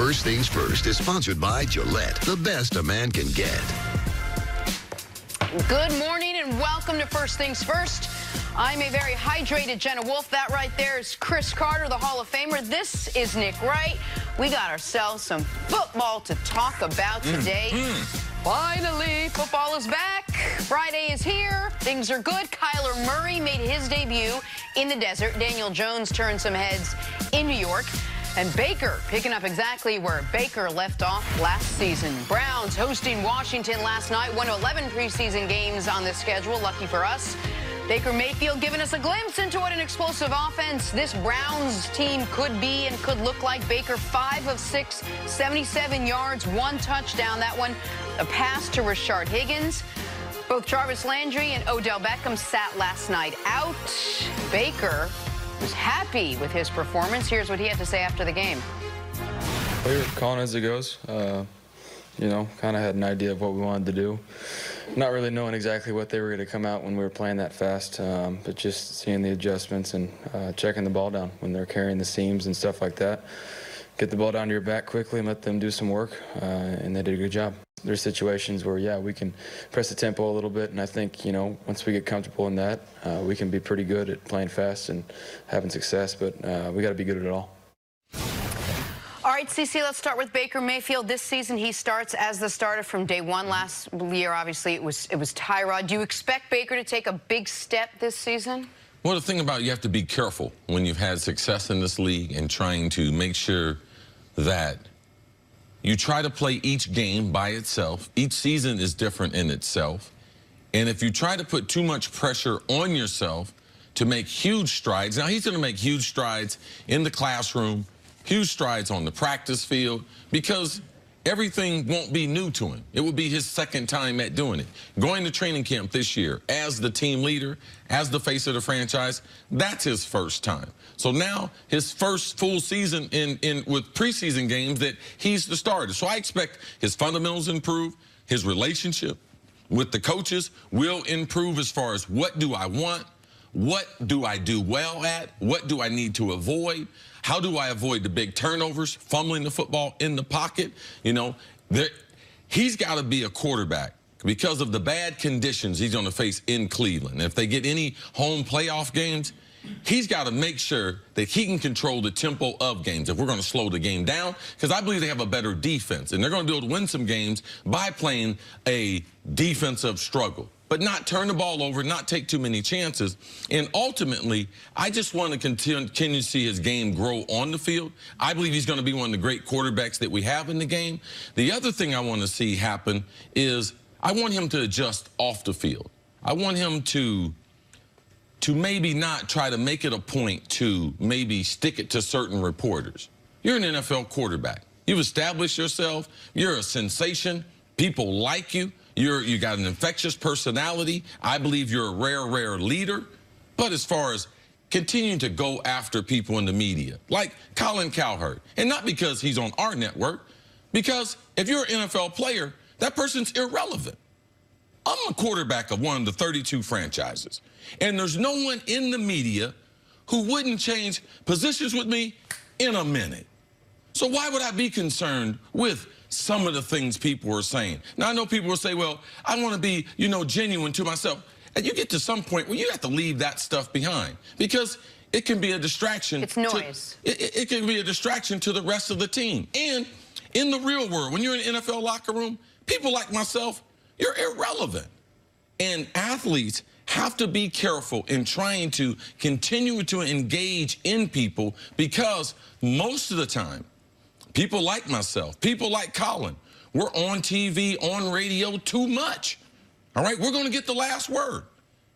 First Things First is sponsored by Gillette, the best a man can get. Good morning and welcome to First Things First. I'm a very hydrated Jenna Wolf. That right there is Chris Carter, the Hall of Famer. This is Nick Wright. We got ourselves some football to talk about today. Finally, football is back. Friday is here. Things are good. Kyler Murray made his debut in the desert. Daniel Jones turned some heads in New York. And Baker picking up exactly where Baker left off last season. Browns hosting Washington last night. 1 of 11 preseason games on the schedule. Lucky for us. Baker Mayfield giving us a glimpse into what an explosive offense this Browns team could be and could look like. Baker 5 of 6, 77 yards, 1 touchdown. That one, a pass to Rashard Higgins. Both Jarvis Landry and Odell Beckham sat last night out. Baker was happy with his performance. Here's what he had to say after the game. We were calling as it goes. You know, kind of had an idea of what we wanted to do. Not really knowing exactly what they were going to come out when we were playing that fast, but just seeing the adjustments and checking the ball down when they're carrying the seams and stuff like that. Get the ball down to your back quickly and let them do some work, and they did a good job. There's situations where, yeah, we can press the tempo a little bit, and I think, you know, once we get comfortable in that, we can be pretty good at playing fast and having success, but we got to be good at it all. All right, CC, let's start with Baker Mayfield. This season, he starts as the starter from day one. Last year, obviously, it was Tyrod. Do you expect Baker to take a big step this season? Well, the thing about it, you have to be careful when you've had success in this league and trying to make sure that you try to play each game by itself. Each season is different in itself. And if you try to put too much pressure on yourself to make huge strides, now he's going to make huge strides in the classroom, huge strides on the practice field, because everything won't be new to him. It will be his second time at doing it. Going to training camp this year as the team leader, as the face of the franchise, that's his first time. So now his first full season with preseason games that he's the starter. So I expect his fundamentals improve, his relationship with the coaches will improve as far as what do I want, what do I do well at, what do I need to avoid, how do I avoid the big turnovers, fumbling the football in the pocket? You know, he's got to be a quarterback because of the bad conditions he's going to face in Cleveland. If they get any home playoff games, he's got to make sure that he can control the tempo of games if we're going to slow the game down, because I believe they have a better defense, and they're going to be able to win some games by playing a defensive struggle, but not turn the ball over, not take too many chances. And ultimately, I just want to continue to see his game grow on the field. I believe he's going to be one of the great quarterbacks that we have in the game. The other thing I want to see happen is I want him to adjust off the field. I want him to maybe not try to make it a point to maybe stick it to certain reporters. You're an NFL quarterback. You've established yourself. You're a sensation. People like you. You got an infectious personality. I believe you're a rare leader. But as far as continuing to go after people in the media, like Colin Cowherd, and not because he's on our network, because if you're an NFL player, that person's irrelevant. I'm a quarterback of one of the 32 franchises, and there's no one in the media who wouldn't change positions with me in a minute. So why would I be concerned with some of the things people are saying? Now, I know people will say, well, I want to be, you know, genuine to myself. And you get to some point where you have to leave that stuff behind, because it can be a distraction. It's noise. It can be a distraction to the rest of the team. And in the real world, when you're in an NFL locker room, people like myself, you're irrelevant. And athletes have to be careful in trying to continue to engage in people, because most of the time, people like myself, people like Colin, we're on TV, on radio too much. All right, we're going to get the last word.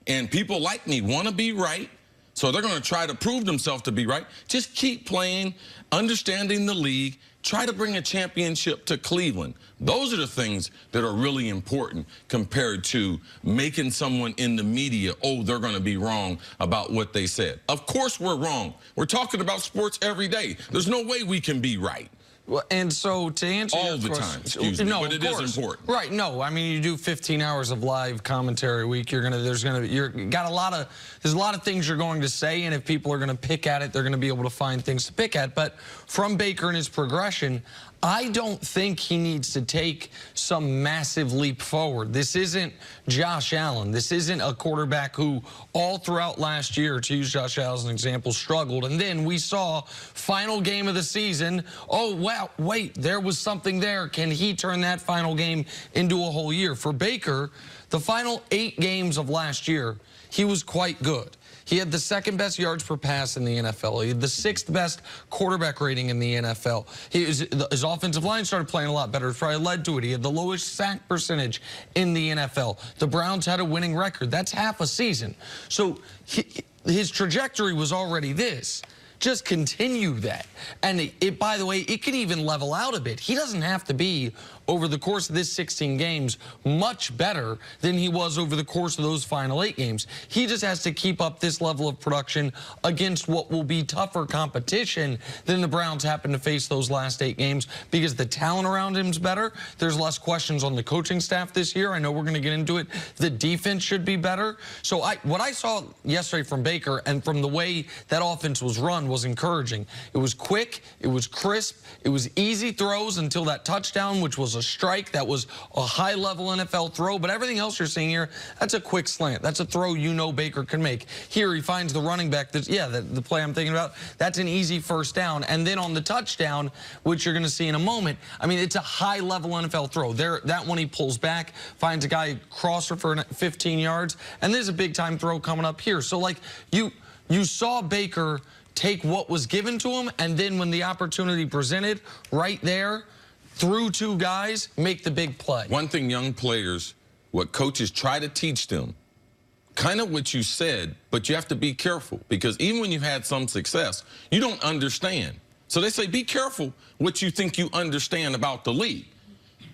And people like me want to be right, so they're going to try to prove themselves to be right. Just keep playing, understanding the league, try to bring a championship to Cleveland. Those are the things that are really important compared to making someone in the media, oh, they're going to be wrong about what they said. Of course we're wrong. We're talking about sports every day. There's no way we can be right. Well, and so to answer all the time, excuse me, no, but it is important, right? No, I mean you do 15 hours of live commentary a week. There's a lot of things you're going to say, and if people are going to pick at it, they're going to be able to find things to pick at. But from Baker and his progression, I don't think he needs to take some massive leap forward. This isn't Josh Allen. This isn't a quarterback who all throughout last year, to use Josh Allen as an example, struggled. And then we saw final game of the season. Oh, wow, wait, there was something there. Can he turn that final game into a whole year? For Baker, the final 8 games of last year, he was quite good. He had the 2nd best yards per pass in the NFL. He had the 6th best quarterback rating in the NFL. His offensive line started playing a lot better. It probably led to it. He had the lowest sack percentage in the NFL. The Browns had a winning record. That's half a season. So his trajectory was already this. Just continue that. And by the way, it can even level out a bit. He doesn't have to be, over the course of this 16 games, much better than he was over the course of those final 8 games. He just has to keep up this level of production against what will be tougher competition than the Browns happen to face those last 8 games, because the talent around him is better. There's less questions on the coaching staff this year. I know we're going to get into it. The defense should be better. So what I saw yesterday from Baker and from the way that offense was run was encouraging. It was quick, it was crisp, it was easy throws until that touchdown, which was a strike. That was a high-level NFL throw, but everything else you're seeing here, that's a quick slant. That's a throw you know Baker can make. Here he finds the running back. The play I'm thinking about, that's an easy first down. And then on the touchdown, which you're going to see in a moment, I mean, it's a high-level NFL throw. That one he pulls back, finds a guy crosser for 15 yards, and there's a big-time throw coming up here. So, like, you saw Baker take what was given to him, and then when the opportunity presented, right there, through 2 guys, make the big play. One thing young players, what coaches try to teach them, kind of what you said, but you have to be careful, because even when you've had some success, you don't understand. So they say, be careful what you think you understand about the league.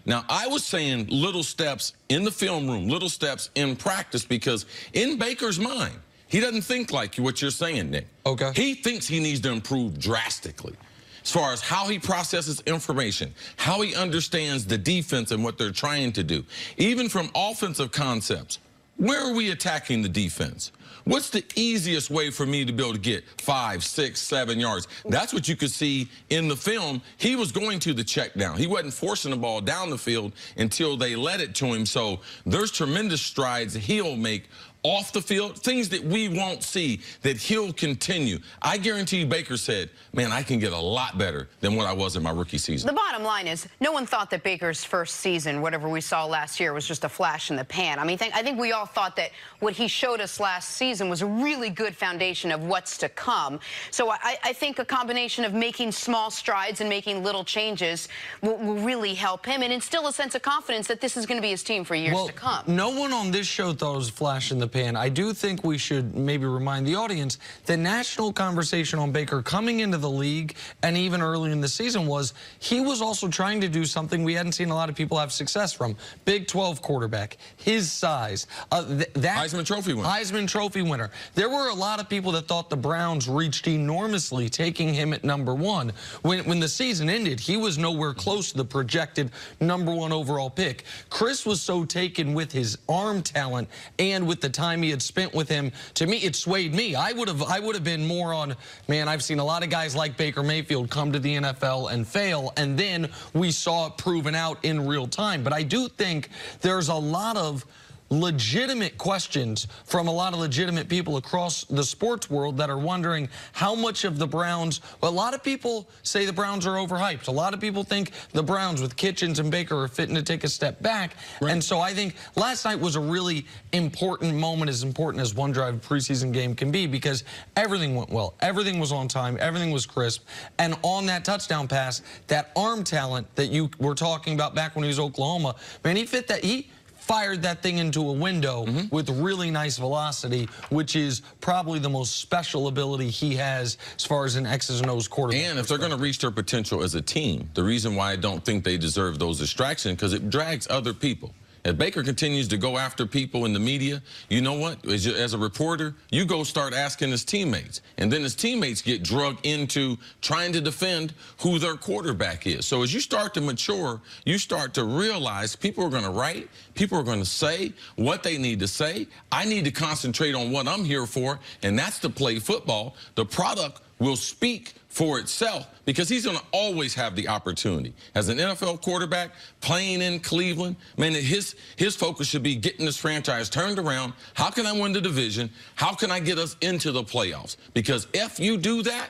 Now, I was saying little steps in the film room, little steps in practice, because in Baker's mind, he doesn't think like what you're saying, Nick. Okay. He thinks he needs to improve drastically as far as how he processes information, how he understands the defense and what they're trying to do. Even from offensive concepts, where are we attacking the defense? What's the easiest way for me to be able to get 5, 6, 7 yards? That's what you could see in the film. He was going to the check down. He wasn't forcing the ball down the field until they led it to him. So there's tremendous strides he'll make off the field, things that we won't see, that he'll continue. I guarantee you Baker said, man, I can get a lot better than what I was in my rookie season. The bottom line is, no one thought that Baker's first season, whatever we saw last year, was just a flash in the pan. I mean, I think we all thought that what he showed us last season was a really good foundation of what's to come. So I think a combination of making small strides and making little changes will really help him and instill a sense of confidence that this is going to be his team for years to come. No one on this show thought it was a flash in the pan. I do think we should maybe remind the audience the national conversation on Baker coming into the league and even early in the season was he was also trying to do something we hadn't seen a lot of people have success from. Big 12 quarterback, his size. Heisman Trophy winner. Heisman Trophy winner. There were a lot of people that thought the Browns reached enormously taking him at #1. When the season ended, he was nowhere close to the projected #1 overall pick. Chris was so taken with his arm talent and with the time he had spent with him. To me, it swayed me. I would have been more on, man, I've seen a lot of guys like Baker Mayfield come to the NFL and fail, and then we saw it proven out in real time. But I do think there's a lot of legitimate questions from a lot of legitimate people across the sports world that are wondering how much of the Browns, well, a lot of people say the Browns are overhyped. A lot of people think the Browns with Kitchens and Baker are fitting to take a step back. Right. And so I think last night was a really important moment, as important as one drive preseason game can be, because everything went well. Everything was on time. Everything was crisp. And on that touchdown pass, that arm talent that you were talking about back when he was Oklahoma, man, he fit that. He fired that thing into a window with really nice velocity, which is probably the most special ability he has as far as an X's and O's quarterback. And if they're going to reach their potential as a team, the reason why I don't think they deserve those distractions, because it drags other people. If Baker continues to go after people in the media, you know what? As a reporter, you go start asking his teammates. And then his teammates get drugged into trying to defend who their quarterback is. So as you start to mature, you start to realize people are going to write, people are going to say what they need to say. I need to concentrate on what I'm here for, and that's to play football. The product will speak for itself because he's going to always have the opportunity. As an NFL quarterback playing in Cleveland, man, his focus should be getting this franchise turned around. How can I win the division? How can I get us into the playoffs? Because if you do that,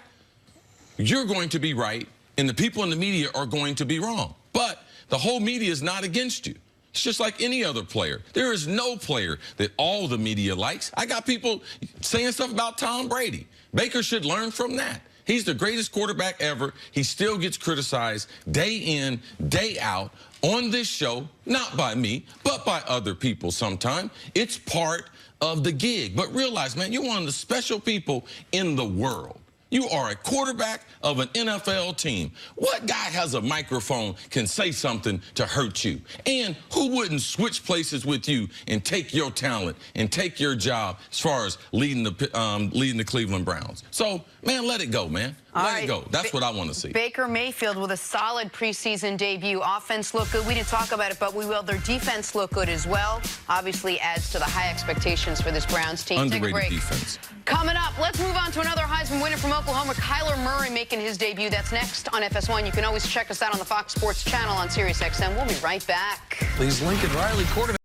you're going to be right, and the people in the media are going to be wrong. But the whole media is not against you. It's just like any other player. There is no player that all the media likes. I got people saying stuff about Tom Brady. Baker should learn from that. He's the greatest quarterback ever. He still gets criticized day in, day out on this show, not by me, but by other people sometimes. It's part of the gig. But realize, man, you're one of the special people in the world. You are a quarterback of an NFL team. What guy has a microphone can say something to hurt you? And who wouldn't switch places with you and take your talent and take your job as far as leading the Cleveland Browns? So, man, let it go, man. Let it go. That's what I want to see. Baker Mayfield with a solid preseason debut. Offense looked good. We didn't talk about it, but we will. Their defense looked good as well. Obviously adds to the high expectations for this Browns team. Underrated Take a break. defense. Coming up, let's move on to another Heisman winner from Oklahoma, Kyler Murray, making his debut. That's next on FS1. You can always check us out on the Fox Sports channel on SiriusXM. We'll be right back. Please, Lincoln Riley, quarterback.